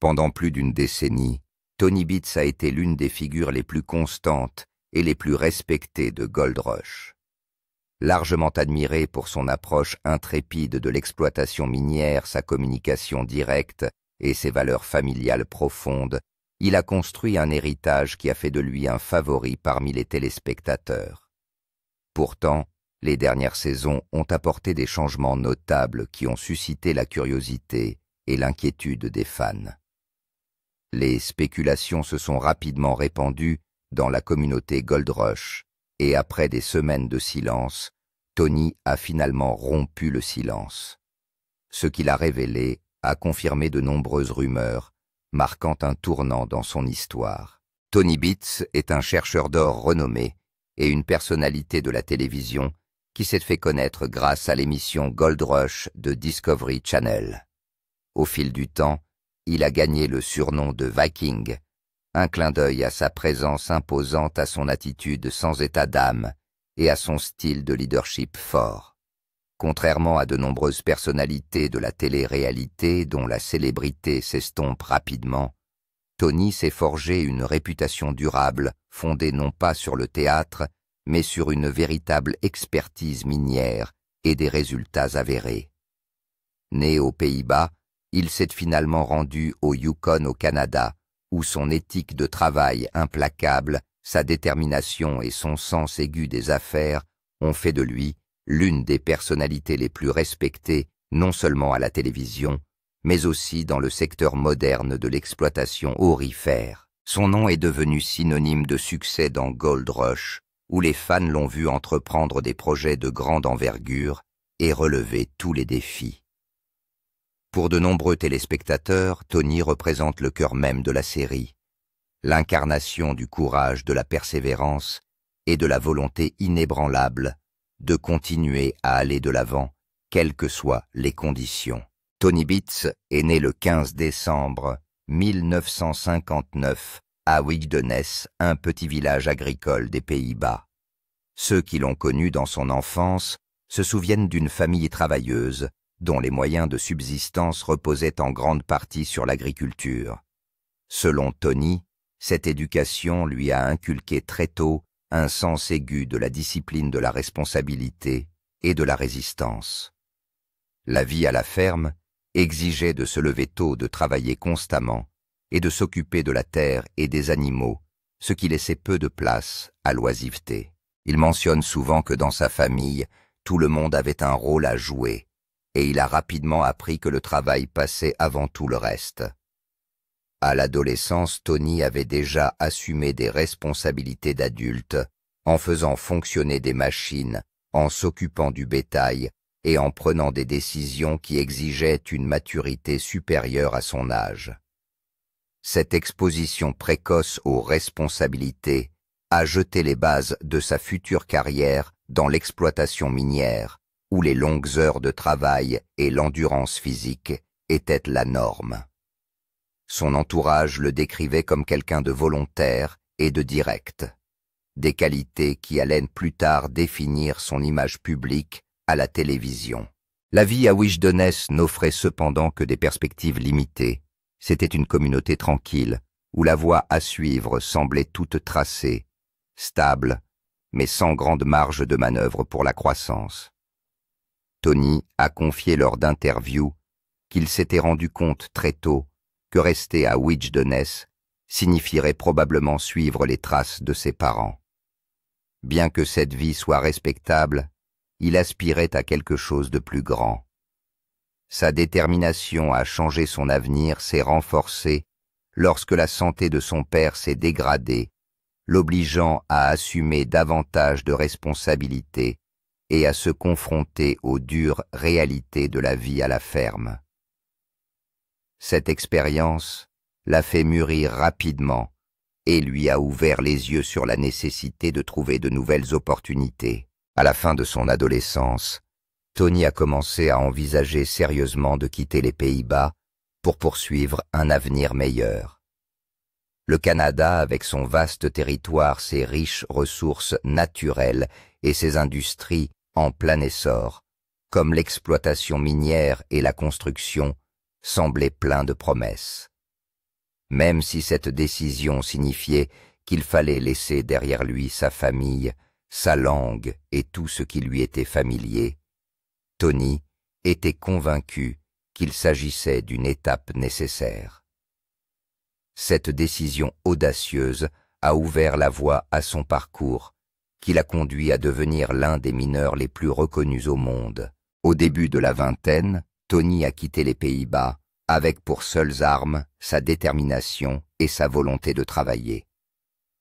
Pendant plus d'une décennie, Tony Beets a été l'une des figures les plus constantes et les plus respectées de Gold Rush. Largement admiré pour son approche intrépide de l'exploitation minière, sa communication directe et ses valeurs familiales profondes, il a construit un héritage qui a fait de lui un favori parmi les téléspectateurs. Pourtant, les dernières saisons ont apporté des changements notables qui ont suscité la curiosité et l'inquiétude des fans. Les spéculations se sont rapidement répandues dans la communauté Gold Rush, et après des semaines de silence, Tony a finalement rompu le silence. Ce qu'il a révélé a confirmé de nombreuses rumeurs, marquant un tournant dans son histoire. Tony Beets est un chercheur d'or renommé et une personnalité de la télévision qui s'est fait connaître grâce à l'émission Gold Rush de Discovery Channel. Au fil du temps, il a gagné le surnom de Viking, un clin d'œil à sa présence imposante, à son attitude sans état d'âme et à son style de leadership fort. Contrairement à de nombreuses personnalités de la télé-réalité dont la célébrité s'estompe rapidement, Tony s'est forgé une réputation durable fondée non pas sur le théâtre, mais sur une véritable expertise minière et des résultats avérés. Né aux Pays-Bas, il s'est finalement rendu au Yukon au Canada, où son éthique de travail implacable, sa détermination et son sens aigu des affaires ont fait de lui l'une des personnalités les plus respectées non seulement à la télévision, mais aussi dans le secteur moderne de l'exploitation aurifère. Son nom est devenu synonyme de succès dans Gold Rush, où les fans l'ont vu entreprendre des projets de grande envergure et relever tous les défis. Pour de nombreux téléspectateurs, Tony représente le cœur même de la série, l'incarnation du courage, de la persévérance et de la volonté inébranlable de continuer à aller de l'avant, quelles que soient les conditions. Tony Beets est né le 15 décembre 1959 à Wigdeness, un petit village agricole des Pays-Bas. Ceux qui l'ont connu dans son enfance se souviennent d'une famille travailleuse, dont les moyens de subsistance reposaient en grande partie sur l'agriculture. Selon Tony, cette éducation lui a inculqué très tôt un sens aigu de la discipline de la responsabilité et de la résistance. La vie à la ferme exigeait de se lever tôt, de travailler constamment et de s'occuper de la terre et des animaux, ce qui laissait peu de place à l'oisiveté. Il mentionne souvent que dans sa famille, tout le monde avait un rôle à jouer, et il a rapidement appris que le travail passait avant tout le reste. À l'adolescence, Tony avait déjà assumé des responsabilités d'adulte, en faisant fonctionner des machines, en s'occupant du bétail et en prenant des décisions qui exigeaient une maturité supérieure à son âge. Cette exposition précoce aux responsabilités a jeté les bases de sa future carrière dans l'exploitation minière, où les longues heures de travail et l'endurance physique étaient la norme. Son entourage le décrivait comme quelqu'un de volontaire et de direct, des qualités qui allaient plus tard définir son image publique à la télévision. La vie à Wigdeness n'offrait cependant que des perspectives limitées. C'était une communauté tranquille, où la voie à suivre semblait toute tracée, stable, mais sans grande marge de manœuvre pour la croissance. Tony a confié lors d'interviews qu'il s'était rendu compte très tôt que rester à Wigdeness signifierait probablement suivre les traces de ses parents. Bien que cette vie soit respectable, il aspirait à quelque chose de plus grand. Sa détermination à changer son avenir s'est renforcée lorsque la santé de son père s'est dégradée, l'obligeant à assumer davantage de responsabilités et à se confronter aux dures réalités de la vie à la ferme. Cette expérience l'a fait mûrir rapidement et lui a ouvert les yeux sur la nécessité de trouver de nouvelles opportunités. À la fin de son adolescence, Tony a commencé à envisager sérieusement de quitter les Pays-Bas pour poursuivre un avenir meilleur. Le Canada, avec son vaste territoire, ses riches ressources naturelles et ses industries en plein essor, comme l'exploitation minière et la construction, semblait plein de promesses. même si cette décision signifiait qu'il fallait laisser derrière lui sa famille, sa langue et tout ce qui lui était familier. Tony était convaincu qu'il s'agissait d'une étape nécessaire. Cette décision audacieuse a ouvert la voie à son parcours, qui l'a conduit à devenir l'un des mineurs les plus reconnus au monde. Au début de la vingtaine, Tony a quitté les Pays-Bas avec pour seules armes sa détermination et sa volonté de travailler.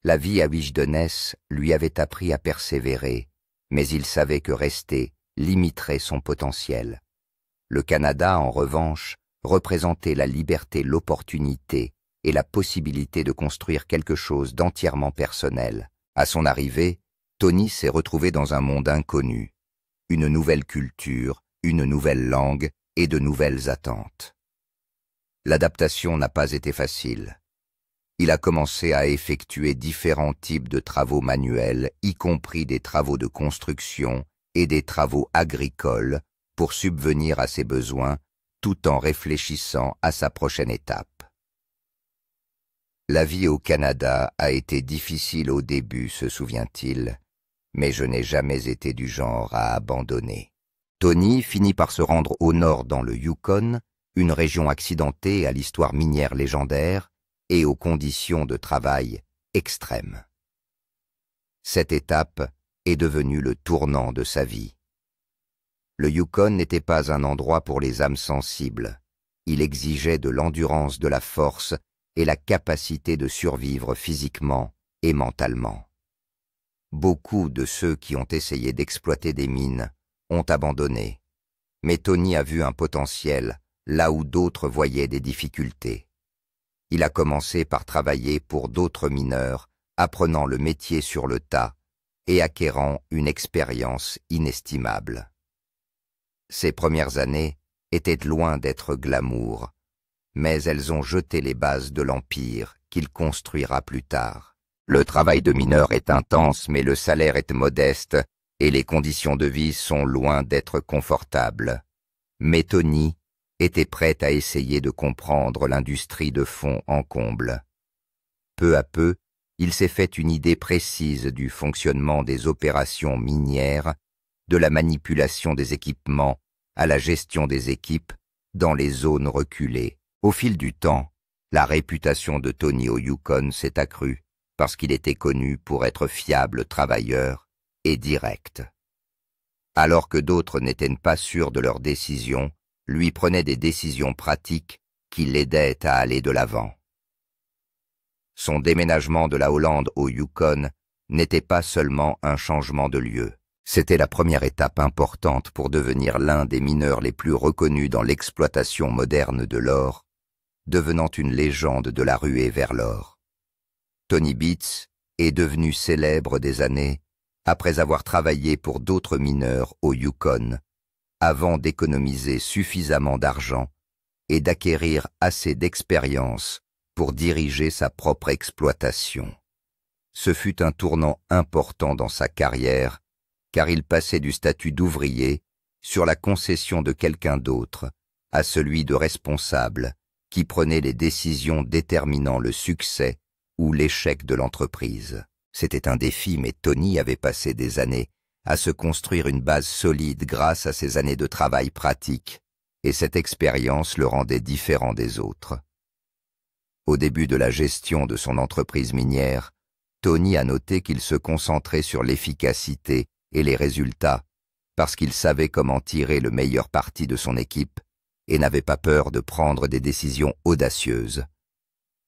La vie à Wiegdennes lui avait appris à persévérer, mais il savait que rester limiterait son potentiel. Le Canada, en revanche, représentait la liberté, l'opportunité et la possibilité de construire quelque chose d'entièrement personnel. À son arrivée, Tony s'est retrouvé dans un monde inconnu, une nouvelle culture, une nouvelle langue et de nouvelles attentes. L'adaptation n'a pas été facile. Il a commencé à effectuer différents types de travaux manuels, y compris des travaux de construction et des travaux agricoles, pour subvenir à ses besoins, tout en réfléchissant à sa prochaine étape. La vie au Canada a été difficile au début, se souvient-il, mais je n'ai jamais été du genre à abandonner. Tony finit par se rendre au nord dans le Yukon, une région accidentée à l'histoire minière légendaire et aux conditions de travail extrêmes. Cette étape est devenue le tournant de sa vie. Le Yukon n'était pas un endroit pour les âmes sensibles. Il exigeait de l'endurance, de la force et la capacité de survivre physiquement et mentalement. Beaucoup de ceux qui ont essayé d'exploiter des mines ont abandonné, mais Tony a vu un potentiel là où d'autres voyaient des difficultés. Il a commencé par travailler pour d'autres mineurs, apprenant le métier sur le tas et acquérant une expérience inestimable. Ces premières années étaient loin d'être glamour, mais elles ont jeté les bases de l'empire qu'il construira plus tard. Le travail de mineur est intense, mais le salaire est modeste et les conditions de vie sont loin d'être confortables. Mais Tony était prêt à essayer de comprendre l'industrie de fond en comble. Peu à peu, il s'est fait une idée précise du fonctionnement des opérations minières, de la manipulation des équipements à la gestion des équipes dans les zones reculées. Au fil du temps, la réputation de Tony au Yukon s'est accrue parce qu'il était connu pour être fiable travailleur et direct. Alors que d'autres n'étaient pas sûrs de leurs décisions, lui prenait des décisions pratiques qui l'aidaient à aller de l'avant. Son déménagement de la Hollande au Yukon n'était pas seulement un changement de lieu. C'était la première étape importante pour devenir l'un des mineurs les plus reconnus dans l'exploitation moderne de l'or, devenant une légende de la ruée vers l'or. Tony Beets est devenu célèbre des années après avoir travaillé pour d'autres mineurs au Yukon, avant d'économiser suffisamment d'argent et d'acquérir assez d'expérience pour diriger sa propre exploitation. Ce fut un tournant important dans sa carrière, car il passait du statut d'ouvrier sur la concession de quelqu'un d'autre à celui de responsable qui prenait les décisions déterminant le succès ou l'échec de l'entreprise. C'était un défi, mais Tony avait passé des années à se construire une base solide grâce à ses années de travail pratique, et cette expérience le rendait différent des autres. Au début de la gestion de son entreprise minière, Tony a noté qu'il se concentrait sur l'efficacité et les résultats, parce qu'il savait comment tirer le meilleur parti de son équipe et n'avait pas peur de prendre des décisions audacieuses.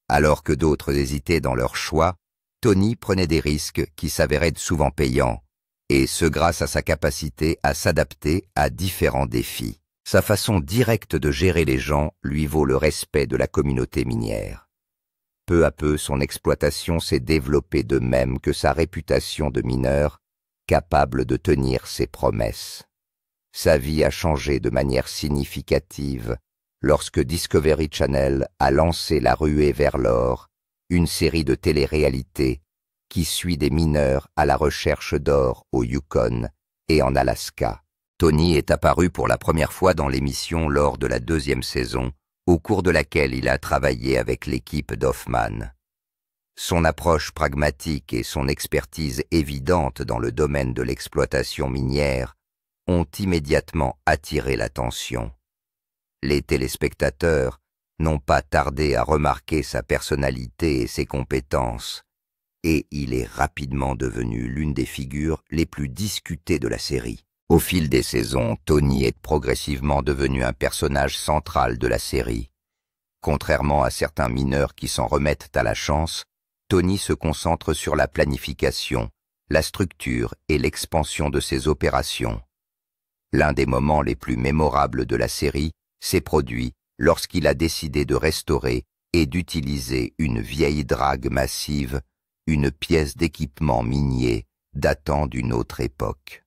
Alors que d'autres hésitaient dans leur choix, Tony prenait des risques qui s'avéraient souvent payants, et ce grâce à sa capacité à s'adapter à différents défis. Sa façon directe de gérer les gens lui vaut le respect de la communauté minière. Peu à peu, son exploitation s'est développée de même que sa réputation de mineur, capable de tenir ses promesses. Sa vie a changé de manière significative lorsque Discovery Channel a lancé La Ruée vers l'or, une série de télé-réalités qui suit des mineurs à la recherche d'or au Yukon et en Alaska. Tony est apparu pour la première fois dans l'émission lors de la 2e saison, au cours de laquelle il a travaillé avec l'équipe d'Hoffman. Son approche pragmatique et son expertise évidente dans le domaine de l'exploitation minière ont immédiatement attiré l'attention. Les téléspectateurs n'ont pas tardé à remarquer sa personnalité et ses compétences, et il est rapidement devenu l'une des figures les plus discutées de la série. Au fil des saisons, Tony est progressivement devenu un personnage central de la série. Contrairement à certains mineurs qui s'en remettent à la chance, Tony se concentre sur la planification, la structure et l'expansion de ses opérations. L'un des moments les plus mémorables de la série s'est produit lorsqu'il a décidé de restaurer et d'utiliser une vieille drague massive, une pièce d'équipement minier datant d'une autre époque.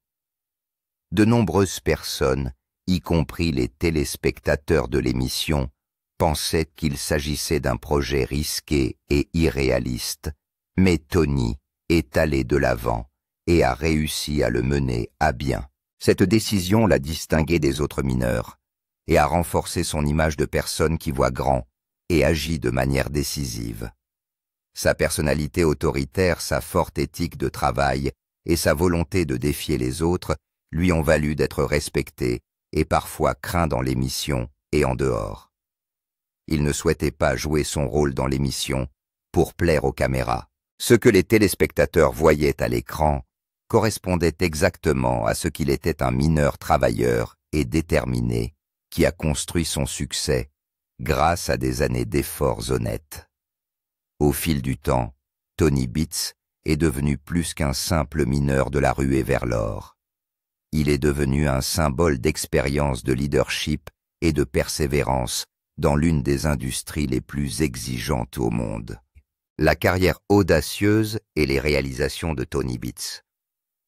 De nombreuses personnes, y compris les téléspectateurs de l'émission, pensaient qu'il s'agissait d'un projet risqué et irréaliste, mais Tony est allé de l'avant et a réussi à le mener à bien. Cette décision l'a distingué des autres mineurs et a renforcé son image de personne qui voit grand et agit de manière décisive. Sa personnalité autoritaire, sa forte éthique de travail et sa volonté de défier les autres lui ont valu d'être respecté et parfois craint dans l'émission et en dehors. Il ne souhaitait pas jouer son rôle dans l'émission pour plaire aux caméras. Ce que les téléspectateurs voyaient à l'écran correspondait exactement à ce qu'il était, un mineur travailleur et déterminé qui a construit son succès grâce à des années d'efforts honnêtes. Au fil du temps, Tony Beets est devenu plus qu'un simple mineur de la ruée vers l'or. Il est devenu un symbole d'expérience, de leadership et de persévérance dans l'une des industries les plus exigeantes au monde. La carrière audacieuse et les réalisations de Tony Beets.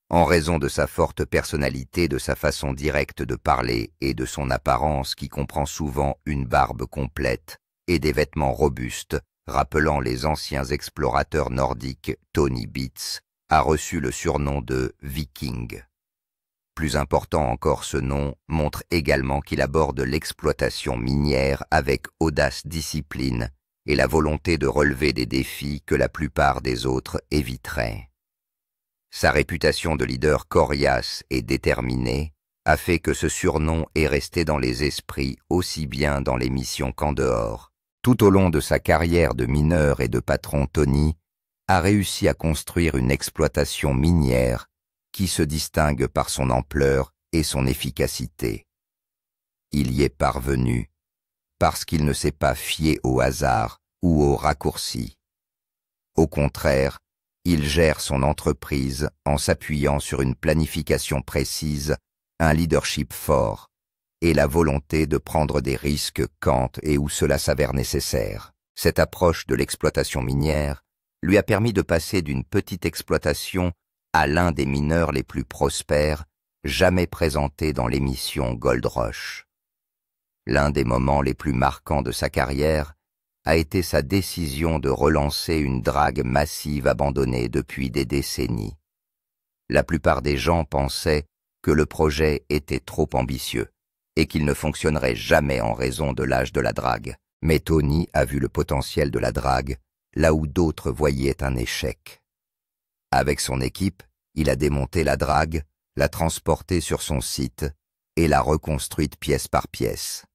En raison de sa forte personnalité, de sa façon directe de parler et de son apparence qui comprend souvent une barbe complète et des vêtements robustes, rappelant les anciens explorateurs nordiques, Tony Beets a reçu le surnom de Viking. Plus important encore, ce nom montre également qu'il aborde l'exploitation minière avec audace, discipline et la volonté de relever des défis que la plupart des autres éviteraient. Sa réputation de leader coriace et déterminé a fait que ce surnom est resté dans les esprits aussi bien dans l'émission qu'en dehors. Tout au long de sa carrière de mineur et de patron, Tony a réussi à construire une exploitation minière qui se distingue par son ampleur et son efficacité. Il y est parvenu parce qu'il ne s'est pas fié au hasard ou aux raccourcis. Au contraire, il gère son entreprise en s'appuyant sur une planification précise, un leadership fort et la volonté de prendre des risques quand et où cela s'avère nécessaire. Cette approche de l'exploitation minière lui a permis de passer d'une petite exploitation à l'un des mineurs les plus prospères jamais présentés dans l'émission Gold Rush. L'un des moments les plus marquants de sa carrière a été sa décision de relancer une drague massive abandonnée depuis des décennies. La plupart des gens pensaient que le projet était trop ambitieux et qu'il ne fonctionnerait jamais en raison de l'âge de la drague. Mais Tony a vu le potentiel de la drague là où d'autres voyaient un échec. Avec son équipe, il a démonté la drague, l'a transportée sur son site et l'a reconstruite pièce par pièce.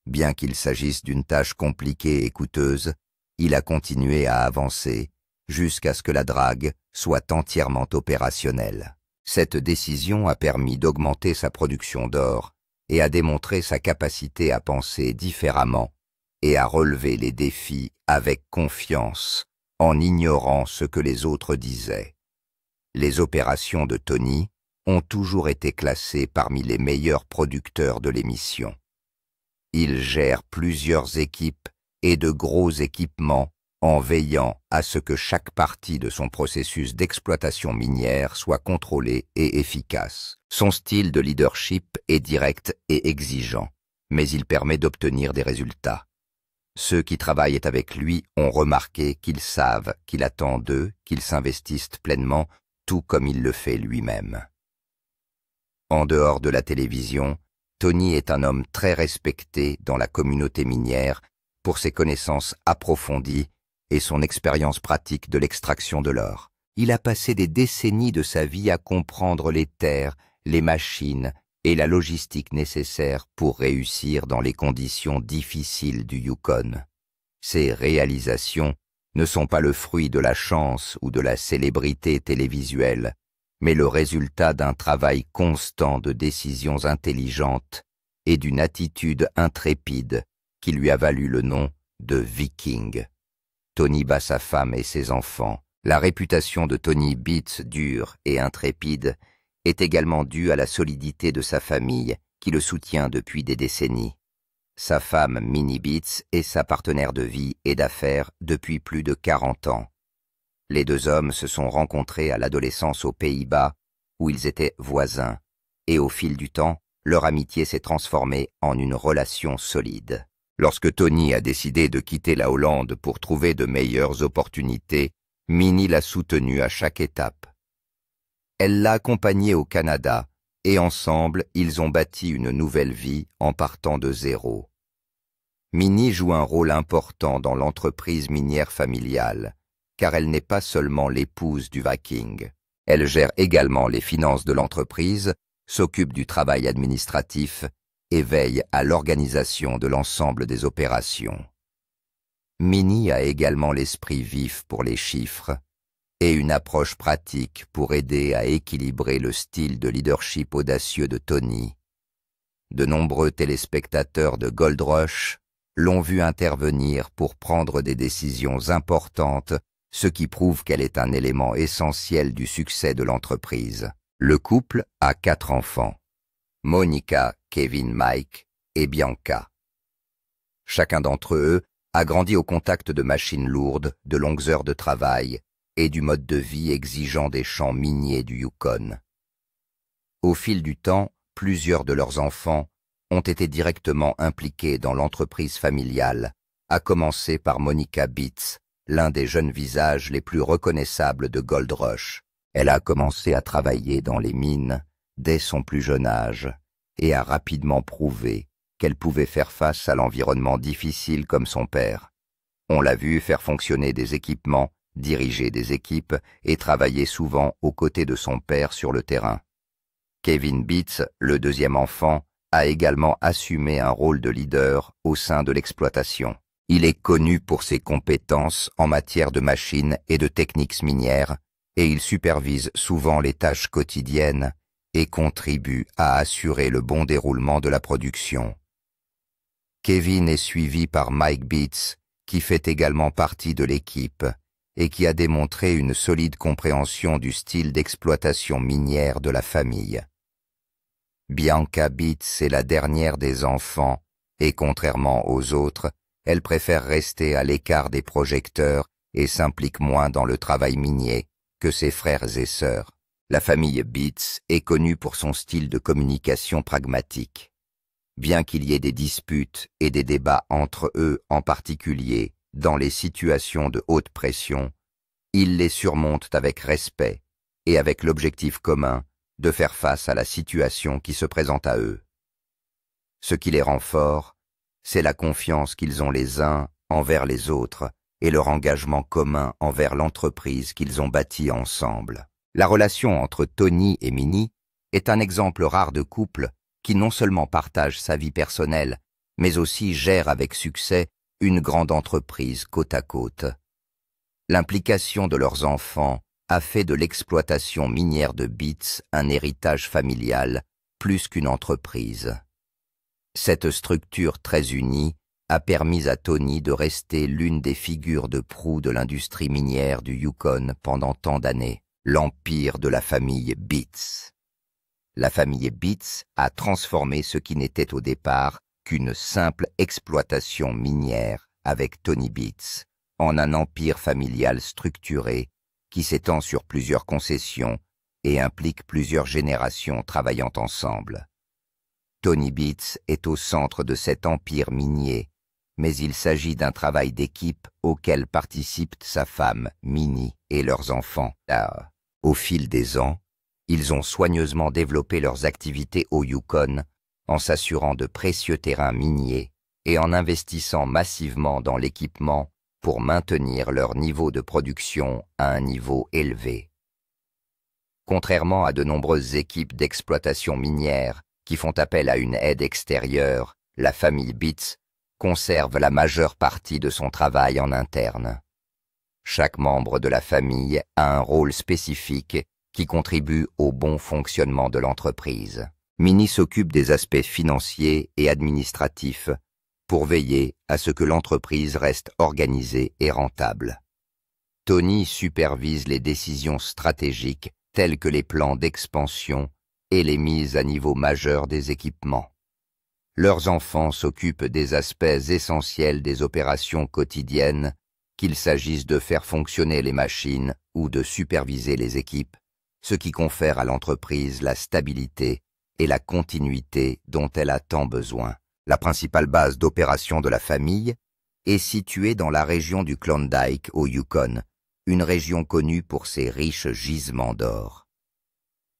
Bien qu'il s'agisse d'une tâche compliquée et coûteuse, il a continué à avancer jusqu'à ce que la drague soit entièrement opérationnelle. Cette décision a permis d'augmenter sa production d'or et a démontré sa capacité à penser différemment et à relever les défis avec confiance en ignorant ce que les autres disaient. Les opérations de Tony ont toujours été classées parmi les meilleurs producteurs de l'émission. Il gère plusieurs équipes et de gros équipements en veillant à ce que chaque partie de son processus d'exploitation minière soit contrôlée et efficace. Son style de leadership est direct et exigeant, mais il permet d'obtenir des résultats. Ceux qui travaillent avec lui ont remarqué qu'ils savent qu'il attend d'eux qu'ils s'investissent pleinement, tout comme il le fait lui-même. En dehors de la télévision, Tony est un homme très respecté dans la communauté minière pour ses connaissances approfondies et son expérience pratique de l'extraction de l'or. Il a passé des décennies de sa vie à comprendre les terres, les machines et la logistique nécessaire pour réussir dans les conditions difficiles du Yukon. Ses réalisations ne sont pas le fruit de la chance ou de la célébrité télévisuelle, mais le résultat d'un travail constant de décisions intelligentes et d'une attitude intrépide qui lui a valu le nom de Viking. Tony bat sa femme et ses enfants. La réputation de Tony Beats dure et intrépide est également due à la solidité de sa famille qui le soutient depuis des décennies. Sa femme Minnie Beats est sa partenaire de vie et d'affaires depuis plus de 40 ans. Les deux hommes se sont rencontrés à l'adolescence aux Pays-Bas, où ils étaient voisins, et au fil du temps, leur amitié s'est transformée en une relation solide. Lorsque Tony a décidé de quitter la Hollande pour trouver de meilleures opportunités, Minnie l'a soutenu à chaque étape. Elle l'a accompagné au Canada, et ensemble, ils ont bâti une nouvelle vie en partant de zéro. Minnie joue un rôle important dans l'entreprise minière familiale, car elle n'est pas seulement l'épouse du Viking. Elle gère également les finances de l'entreprise, s'occupe du travail administratif et veille à l'organisation de l'ensemble des opérations. Minnie a également l'esprit vif pour les chiffres et une approche pratique pour aider à équilibrer le style de leadership audacieux de Tony. De nombreux téléspectateurs de Gold Rush l'ont vu intervenir pour prendre des décisions importantes, ce qui prouve qu'elle est un élément essentiel du succès de l'entreprise. Le couple a 4 enfants, Monica, Kevin, Mike et Bianca. Chacun d'entre eux a grandi au contact de machines lourdes, de longues heures de travail et du mode de vie exigeant des champs miniers du Yukon. Au fil du temps, plusieurs de leurs enfants ont été directement impliqués dans l'entreprise familiale, à commencer par Monica Beats, l'un des jeunes visages les plus reconnaissables de Gold Rush. Elle a commencé à travailler dans les mines dès son plus jeune âge et a rapidement prouvé qu'elle pouvait faire face à l'environnement difficile comme son père. On l'a vu faire fonctionner des équipements, diriger des équipes et travailler souvent aux côtés de son père sur le terrain. Kevin Beats, le deuxième enfant, a également assumé un rôle de leader au sein de l'exploitation. Il est connu pour ses compétences en matière de machines et de techniques minières, et il supervise souvent les tâches quotidiennes et contribue à assurer le bon déroulement de la production. Kevin est suivi par Mike Beats, qui fait également partie de l'équipe et qui a démontré une solide compréhension du style d'exploitation minière de la famille. Bianca Beats est la dernière des enfants et, contrairement aux autres, elle préfère rester à l'écart des projecteurs et s'implique moins dans le travail minier que ses frères et sœurs. La famille Beats est connue pour son style de communication pragmatique. Bien qu'il y ait des disputes et des débats entre eux en particulier dans les situations de haute pression, ils les surmontent avec respect et avec l'objectif commun de faire face à la situation qui se présente à eux. Ce qui les rend forts, c'est la confiance qu'ils ont les uns envers les autres et leur engagement commun envers l'entreprise qu'ils ont bâtie ensemble. La relation entre Tony et Minnie est un exemple rare de couple qui non seulement partage sa vie personnelle, mais aussi gère avec succès une grande entreprise côte à côte. L'implication de leurs enfants a fait de l'exploitation minière de Beats un héritage familial plus qu'une entreprise. Cette structure très unie a permis à Tony de rester l'une des figures de proue de l'industrie minière du Yukon pendant tant d'années, l'empire de la famille Beats. La famille Beats a transformé ce qui n'était au départ qu'une simple exploitation minière avec Tony Beats en un empire familial structuré qui s'étend sur plusieurs concessions et implique plusieurs générations travaillant ensemble. Tony Beats est au centre de cet empire minier, mais il s'agit d'un travail d'équipe auquel participent sa femme, Minnie, et leurs enfants. Au fil des ans, ils ont soigneusement développé leurs activités au Yukon en s'assurant de précieux terrains miniers et en investissant massivement dans l'équipement pour maintenir leur niveau de production à un niveau élevé. Contrairement à de nombreuses équipes d'exploitation minière qui font appel à une aide extérieure, la famille Bitts conserve la majeure partie de son travail en interne. Chaque membre de la famille a un rôle spécifique qui contribue au bon fonctionnement de l'entreprise. Minnie s'occupe des aspects financiers et administratifs pour veiller à ce que l'entreprise reste organisée et rentable. Tony supervise les décisions stratégiques telles que les plans d'expansion et les mises à niveau majeur des équipements. Leurs enfants s'occupent des aspects essentiels des opérations quotidiennes, qu'il s'agisse de faire fonctionner les machines ou de superviser les équipes, ce qui confère à l'entreprise la stabilité et la continuité dont elle a tant besoin. La principale base d'opération de la famille est située dans la région du Klondike au Yukon, une région connue pour ses riches gisements d'or.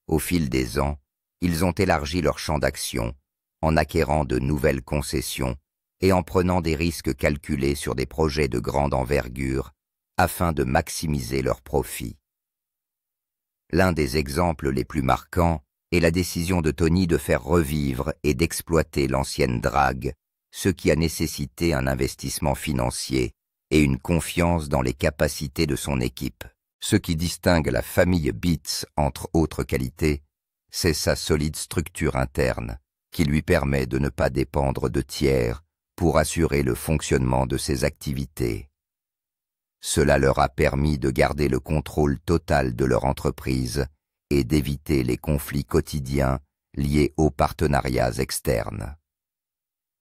Au fil des ans, ils ont élargi leur champ d'action, en acquérant de nouvelles concessions et en prenant des risques calculés sur des projets de grande envergure afin de maximiser leurs profits. L'un des exemples les plus marquants est la décision de Tony de faire revivre et d'exploiter l'ancienne drague, ce qui a nécessité un investissement financier et une confiance dans les capacités de son équipe. Ce qui distingue la famille Bitts, entre autres qualités, c'est sa solide structure interne, qui lui permet de ne pas dépendre de tiers pour assurer le fonctionnement de ses activités. Cela leur a permis de garder le contrôle total de leur entreprise et d'éviter les conflits quotidiens liés aux partenariats externes.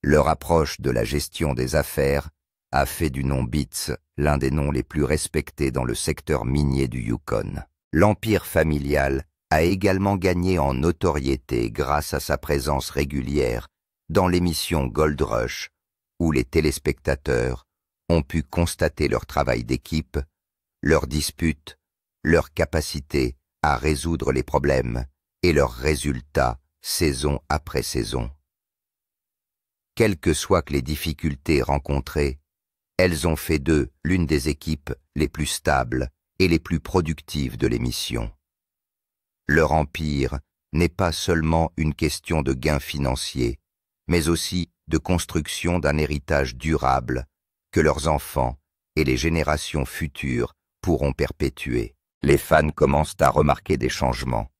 Leur approche de la gestion des affaires a fait du nom Bitts l'un des noms les plus respectés dans le secteur minier du Yukon. L'empire familial a également gagné en notoriété grâce à sa présence régulière dans l'émission Gold Rush, où les téléspectateurs ont pu constater leur travail d'équipe, leurs disputes, leur capacité à résoudre les problèmes et leurs résultats saison après saison. Quelles que soient les difficultés rencontrées, elles ont fait d'eux l'une des équipes les plus stables et les plus productives de l'émission. Leur empire n'est pas seulement une question de gains financiers, mais aussi de construction d'un héritage durable que leurs enfants et les générations futures pourront perpétuer. Les fans commencent à remarquer des changements.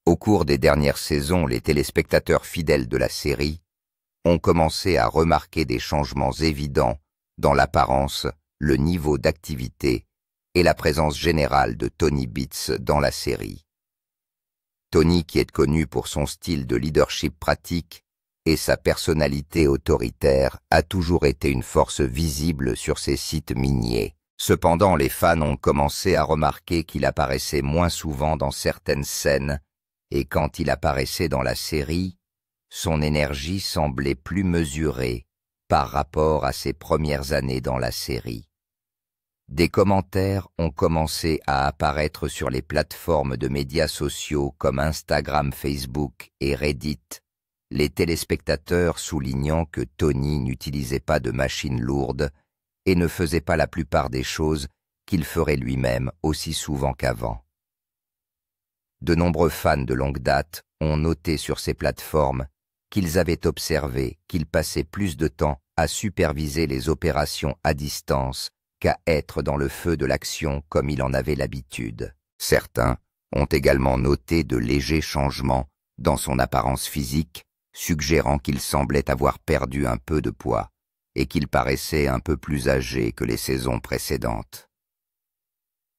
Au cours des dernières saisons, les téléspectateurs fidèles de la série ont commencé à remarquer des changements évidents dans l'apparence, le niveau d'activité et la présence générale de Tony Bitts dans la série. Tony, qui est connu pour son style de leadership pratique et sa personnalité autoritaire, a toujours été une force visible sur ces sites miniers. Cependant, les fans ont commencé à remarquer qu'il apparaissait moins souvent dans certaines scènes, et quand il apparaissait dans la série, son énergie semblait plus mesurée par rapport à ses premières années dans la série. Des commentaires ont commencé à apparaître sur les plateformes de médias sociaux comme Instagram, Facebook et Reddit, les téléspectateurs soulignant que Tony n'utilisait pas de machines lourdes et ne faisait pas la plupart des choses qu'il ferait lui-même aussi souvent qu'avant. De nombreux fans de longue date ont noté sur ces plateformes qu'ils avaient observé qu'il passait plus de temps à superviser les opérations à distance qu'à être dans le feu de l'action comme il en avait l'habitude. Certains ont également noté de légers changements dans son apparence physique, suggérant qu'il semblait avoir perdu un peu de poids et qu'il paraissait un peu plus âgé que les saisons précédentes.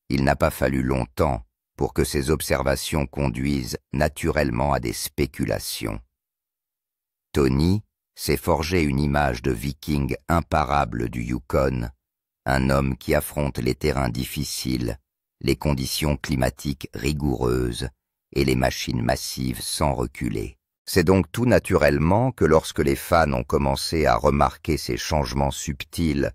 Il n'a pas fallu longtemps pour que ces observations conduisent naturellement à des spéculations. Tony s'est forgé une image de viking imparable du Yukon, un homme qui affronte les terrains difficiles, les conditions climatiques rigoureuses et les machines massives sans reculer. C'est donc tout naturellement que lorsque les fans ont commencé à remarquer ces changements subtils,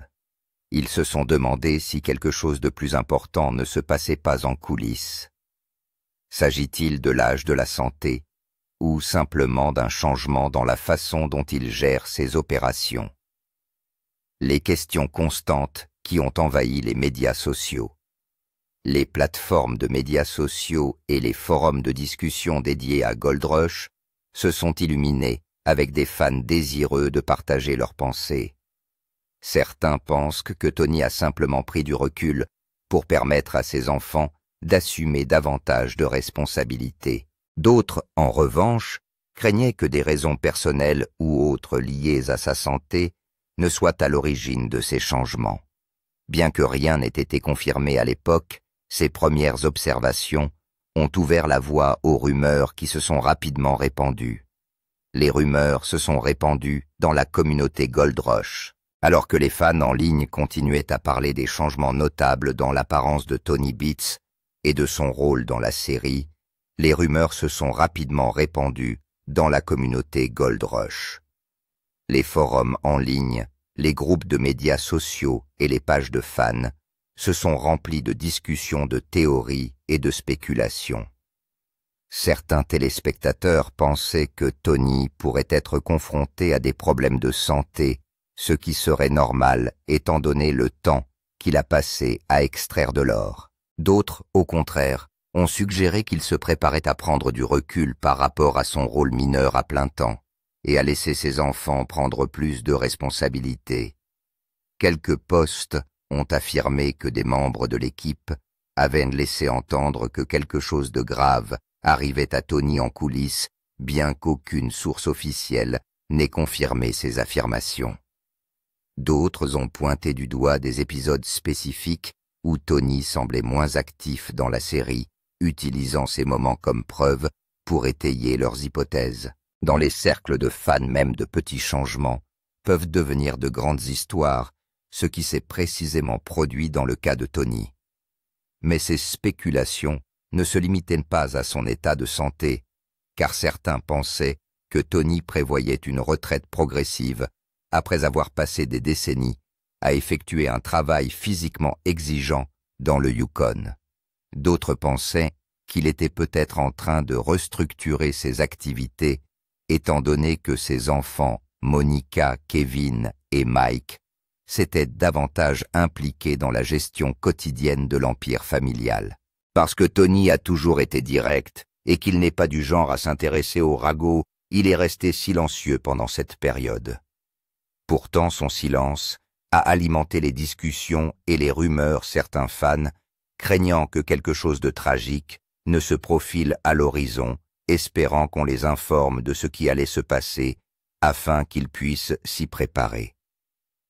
ils se sont demandé si quelque chose de plus important ne se passait pas en coulisses. S'agit-il de l'âge de la santé, ou simplement d'un changement dans la façon dont il gère ses opérations. Les questions constantes qui ont envahi les médias sociaux. Les plateformes de médias sociaux et les forums de discussion dédiés à Gold Rush se sont illuminés avec des fans désireux de partager leurs pensées. Certains pensent que Tony a simplement pris du recul pour permettre à ses enfants d'assumer davantage de responsabilités. D'autres, en revanche, craignaient que des raisons personnelles ou autres liées à sa santé ne soient à l'origine de ces changements. Bien que rien n'ait été confirmé à l'époque, ces premières observations ont ouvert la voie aux rumeurs qui se sont rapidement répandues. Les rumeurs se sont répandues dans la communauté Gold Rush. Alors que les fans en ligne continuaient à parler des changements notables dans l'apparence de Tony Beats et de son rôle dans la série, les rumeurs se sont rapidement répandues dans la communauté Gold Rush. Les forums en ligne, les groupes de médias sociaux et les pages de fans se sont remplis de discussions de théories et de spéculations. Certains téléspectateurs pensaient que Tony pourrait être confronté à des problèmes de santé, ce qui serait normal étant donné le temps qu'il a passé à extraire de l'or. D'autres, au contraire, ont suggéré qu'il se préparait à prendre du recul par rapport à son rôle mineur à plein temps et à laisser ses enfants prendre plus de responsabilités. Quelques posts ont affirmé que des membres de l'équipe avaient laissé entendre que quelque chose de grave arrivait à Tony en coulisses, bien qu'aucune source officielle n'ait confirmé ces affirmations. D'autres ont pointé du doigt des épisodes spécifiques où Tony semblait moins actif dans la série, utilisant ces moments comme preuve pour étayer leurs hypothèses. Dans les cercles de fans, même de petits changements peuvent devenir de grandes histoires, ce qui s'est précisément produit dans le cas de Tony. Mais ces spéculations ne se limitaient pas à son état de santé, car certains pensaient que Tony prévoyait une retraite progressive après avoir passé des décennies à effectuer un travail physiquement exigeant dans le Yukon. D'autres pensaient qu'il était peut-être en train de restructurer ses activités, étant donné que ses enfants, Monica, Kevin et Mike, s'étaient davantage impliqués dans la gestion quotidienne de l'empire familial. Parce que Tony a toujours été direct et qu'il n'est pas du genre à s'intéresser aux ragots, il est resté silencieux pendant cette période. Pourtant, son silence a alimenté les discussions et les rumeurs, certains fans, craignant que quelque chose de tragique ne se profile à l'horizon, espérant qu'on les informe de ce qui allait se passer afin qu'ils puissent s'y préparer.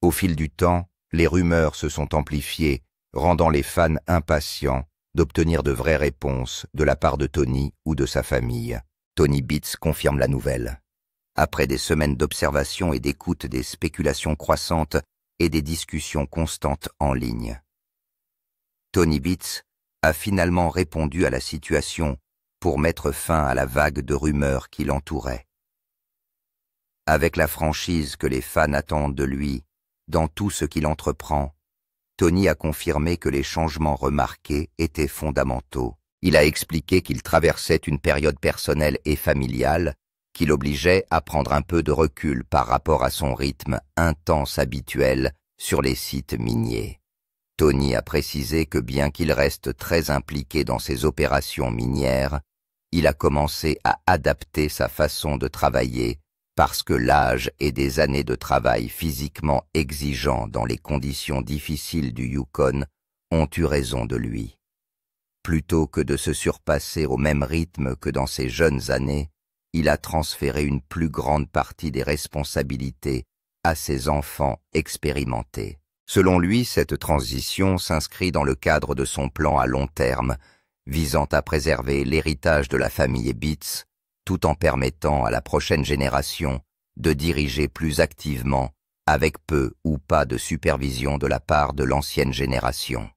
Au fil du temps, les rumeurs se sont amplifiées, rendant les fans impatients d'obtenir de vraies réponses de la part de Tony ou de sa famille. Tony Beats confirme la nouvelle. Après des semaines d'observation et d'écoute des spéculations croissantes et des discussions constantes en ligne, Tony Beats a finalement répondu à la situation pour mettre fin à la vague de rumeurs qui l'entourait. Avec la franchise que les fans attendent de lui dans tout ce qu'il entreprend, Tony a confirmé que les changements remarqués étaient fondamentaux. Il a expliqué qu'il traversait une période personnelle et familiale qui l'obligeait à prendre un peu de recul par rapport à son rythme intense habituel sur les sites miniers. Tony a précisé que bien qu'il reste très impliqué dans ses opérations minières, il a commencé à adapter sa façon de travailler parce que l'âge et des années de travail physiquement exigeants dans les conditions difficiles du Yukon ont eu raison de lui. Plutôt que de se surpasser au même rythme que dans ses jeunes années, il a transféré une plus grande partie des responsabilités à ses enfants expérimentés. Selon lui, cette transition s'inscrit dans le cadre de son plan à long terme, visant à préserver l'héritage de la famille Beats, tout en permettant à la prochaine génération de diriger plus activement, avec peu ou pas de supervision de la part de l'ancienne génération.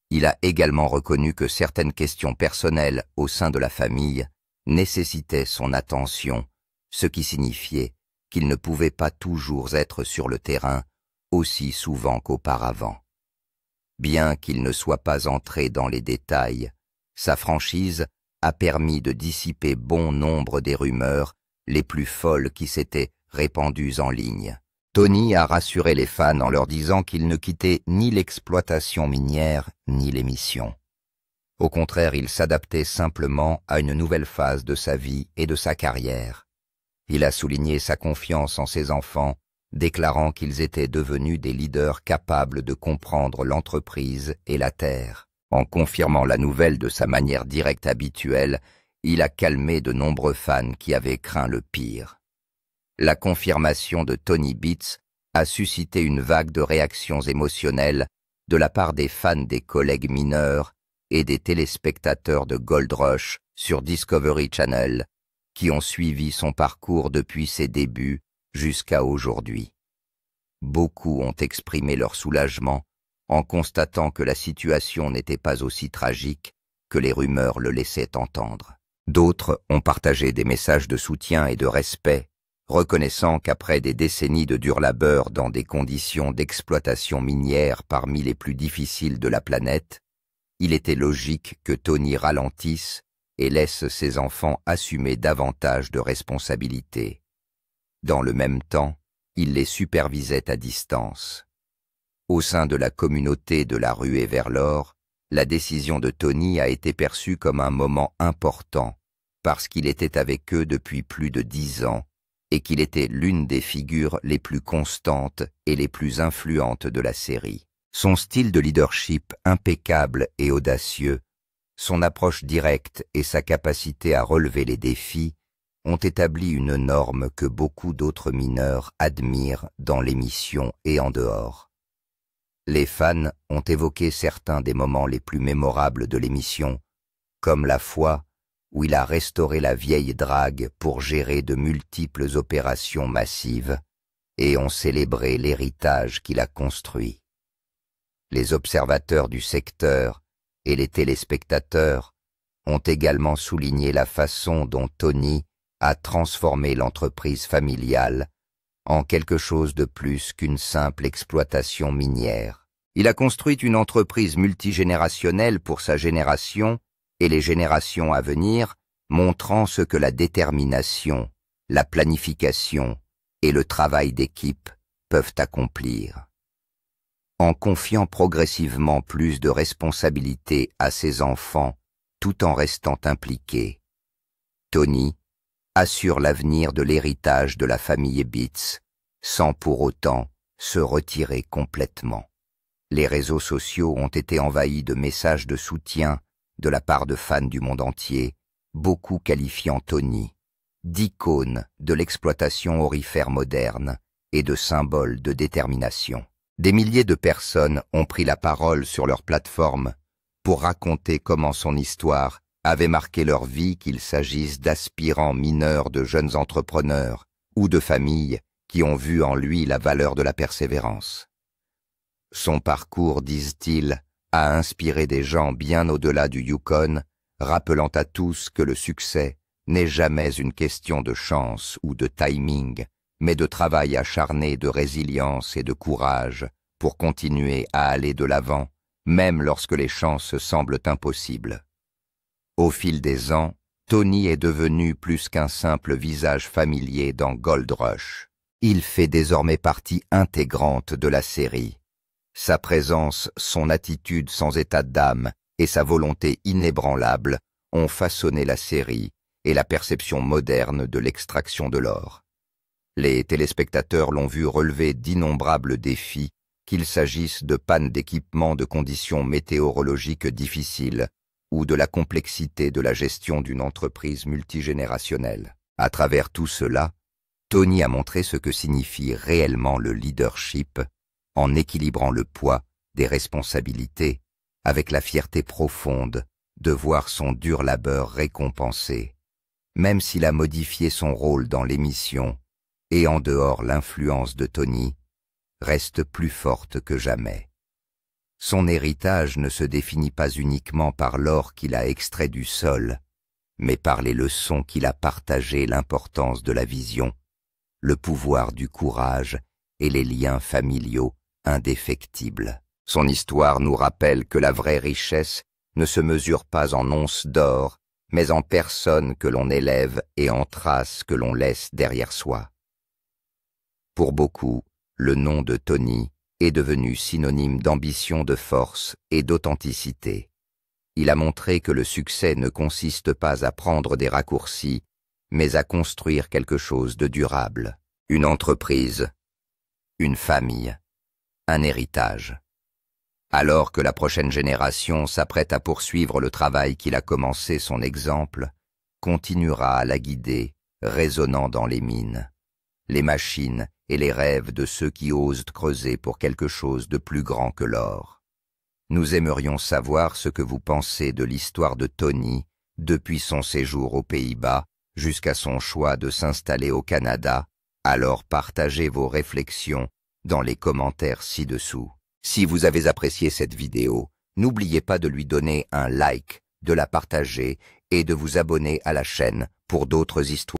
Il a également reconnu que certaines questions personnelles au sein de la famille nécessitaient son attention, ce qui signifiait qu'il ne pouvait pas toujours être sur le terrain aussi souvent qu'auparavant. Bien qu'il ne soit pas entré dans les détails, sa franchise a permis de dissiper bon nombre des rumeurs les plus folles qui s'étaient répandues en ligne. Tony a rassuré les fans en leur disant qu'il ne quittait ni l'exploitation minière ni l'émission. Au contraire, il s'adaptait simplement à une nouvelle phase de sa vie et de sa carrière. Il a souligné sa confiance en ses enfants, déclarant qu'ils étaient devenus des leaders capables de comprendre l'entreprise et la terre. En confirmant la nouvelle de sa manière directe habituelle, il a calmé de nombreux fans qui avaient craint le pire. La confirmation de Tony Beats a suscité une vague de réactions émotionnelles de la part des fans des collègues mineurs et des téléspectateurs de Gold Rush sur Discovery Channel, qui ont suivi son parcours depuis ses débuts jusqu'à aujourd'hui. Beaucoup ont exprimé leur soulagement en constatant que la situation n'était pas aussi tragique que les rumeurs le laissaient entendre. D'autres ont partagé des messages de soutien et de respect, reconnaissant qu'après des décennies de dur labeur dans des conditions d'exploitation minière parmi les plus difficiles de la planète, il était logique que Tony ralentisse et laisse ses enfants assumer davantage de responsabilités. Dans le même temps, il les supervisait à distance. Au sein de la communauté de la ruée vers l'or, la décision de Tony a été perçue comme un moment important parce qu'il était avec eux depuis plus de 10 ans et qu'il était l'une des figures les plus constantes et les plus influentes de la série. Son style de leadership impeccable et audacieux, son approche directe et sa capacité à relever les défis ont établi une norme que beaucoup d'autres mineurs admirent dans l'émission et en dehors. Les fans ont évoqué certains des moments les plus mémorables de l'émission, comme la fois où il a restauré la vieille drague pour gérer de multiples opérations massives, et ont célébré l'héritage qu'il a construit. Les observateurs du secteur et les téléspectateurs ont également souligné la façon dont Tony a transformé l'entreprise familiale en quelque chose de plus qu'une simple exploitation minière. Il a construit une entreprise multigénérationnelle pour sa génération et les générations à venir, montrant ce que la détermination, la planification et le travail d'équipe peuvent accomplir. En confiant progressivement plus de responsabilités à ses enfants tout en restant impliqué, Tony assure l'avenir de l'héritage de la famille Beats sans pour autant se retirer complètement. Les réseaux sociaux ont été envahis de messages de soutien de la part de fans du monde entier, beaucoup qualifiant Tony d'icône de l'exploitation aurifère moderne et de symbole de détermination. Des milliers de personnes ont pris la parole sur leur plateforme pour raconter comment son histoire avait marqué leur vie, qu'il s'agisse d'aspirants mineurs, de jeunes entrepreneurs ou de familles qui ont vu en lui la valeur de la persévérance. Son parcours, disent-ils, a inspiré des gens bien au-delà du Yukon, rappelant à tous que le succès n'est jamais une question de chance ou de timing, mais de travail acharné, de résilience et de courage pour continuer à aller de l'avant, même lorsque les chances semblent impossibles. Au fil des ans, Tony est devenu plus qu'un simple visage familier dans Gold Rush. Il fait désormais partie intégrante de la série. Sa présence, son attitude sans état d'âme et sa volonté inébranlable ont façonné la série et la perception moderne de l'extraction de l'or. Les téléspectateurs l'ont vu relever d'innombrables défis, qu'il s'agisse de pannes d'équipement, de conditions météorologiques difficiles ou de la complexité de la gestion d'une entreprise multigénérationnelle. À travers tout cela, Tony a montré ce que signifie réellement le leadership en équilibrant le poids des responsabilités avec la fierté profonde de voir son dur labeur récompensé, même s'il a modifié son rôle dans l'émission et en dehors l'influence de Tony reste plus forte que jamais. Son héritage ne se définit pas uniquement par l'or qu'il a extrait du sol, mais par les leçons qu'il a partagées, l'importance de la vision, le pouvoir du courage et les liens familiaux indéfectibles. Son histoire nous rappelle que la vraie richesse ne se mesure pas en onces d'or, mais en personnes que l'on élève et en traces que l'on laisse derrière soi. Pour beaucoup, le nom de Tony est devenu synonyme d'ambition, de force et d'authenticité. Il a montré que le succès ne consiste pas à prendre des raccourcis, mais à construire quelque chose de durable, une entreprise, une famille, un héritage. Alors que la prochaine génération s'apprête à poursuivre le travail qu'il a commencé, son exemple continuera à la guider, résonnant dans les mines, les machines et les rêves de ceux qui osent creuser pour quelque chose de plus grand que l'or. Nous aimerions savoir ce que vous pensez de l'histoire de Tony depuis son séjour aux Pays-Bas jusqu'à son choix de s'installer au Canada. Alors partagez vos réflexions dans les commentaires ci-dessous. Si vous avez apprécié cette vidéo, n'oubliez pas de lui donner un like, de la partager et de vous abonner à la chaîne pour d'autres histoires.